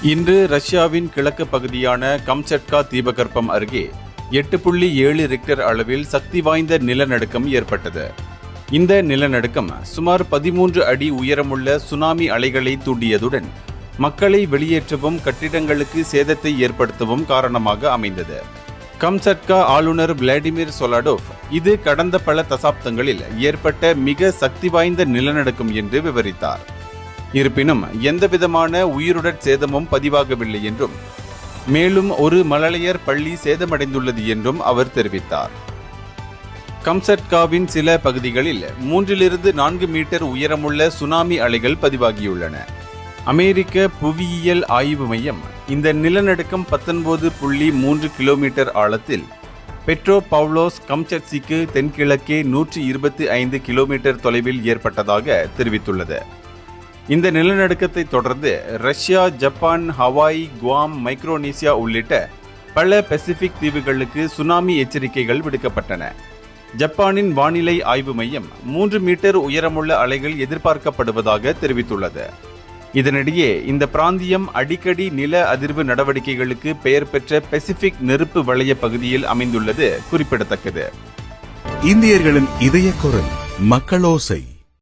இன்று ரஷ்யாவின் கிழக்கு பகுதியான கம்சட்கா தீபகற்பம் அருகே 8.7 ரிக்டர் அளவில் சக்தி வாய்ந்த நிலநடுக்கம் ஏற்பட்டது. இந்த நிலநடுக்கம் சுமார் 13 அடி உயரமுள்ள சுனாமி அலைகளை தூண்டியதுடன் மக்களை வெளியேற்றவும் கட்டிடங்களுக்கு சேதத்தை ஏற்படுத்தவும் காரணமாக அமைந்தது. கம்சட்கா ஆளுநர் விளாடிமிர் சொலாடோவ் இது கடந்த பல தசாப்தங்களில் ஏற்பட்ட மிக சக்தி வாய்ந்த நிலநடுக்கம் என்று விவரித்தார். இருப்பினும் எந்தவிதமான உயிருடற் சேதமும் பதிவாகவில்லை என்றும் மேலும் ஒரு மழலையர் பள்ளி சேதமடைந்துள்ளது என்றும் அவர் தெரிவித்தார். கம்சட்காவின் சில பகுதிகளில் 3-4 மீட்டர் உயரமுள்ள சுனாமி அலைகள் பதிவாகியுள்ளன. அமெரிக்க புவியியல் ஆய்வு மையம் இந்த நிலநடுக்கம் 19.3 கிலோமீட்டர் ஆழத்தில் பெட்ரோபாவ்லோவ்ஸ்க் கம்சட்சிக்கு தென்கிழக்கே 125 கிலோமீட்டர் தொலைவில் ஏற்பட்டதாக தெரிவித்துள்ளது. இந்த நிலநடுக்கத்தை தொடர்ந்து ரஷ்யா, ஜப்பான், ஹவாய், குவாம், மைக்ரோனீசியா உள்ளிட்ட பல பசிபிக் தீவுகளுக்கு சுனாமி எச்சரிக்கைகள் விடுக்கப்பட்டன. ஜப்பானின் வானிலை ஆய்வு மையம் 3 மீட்டர் உயரமுள்ள அலைகள் எதிர்பார்க்கப்படுவதாக தெரிவித்துள்ளது. இதனிடையே இந்த பிராந்தியம் அடிக்கடி நில அதிர்வு நடவடிக்கைகளுக்கு பெயர் பெற்ற பசிபிக் நெருப்பு வளைய பகுதியில் அமைந்துள்ளது குறிப்பிடத்தக்கது. இந்தியர்களின் இதய குரல் மக்களோசை.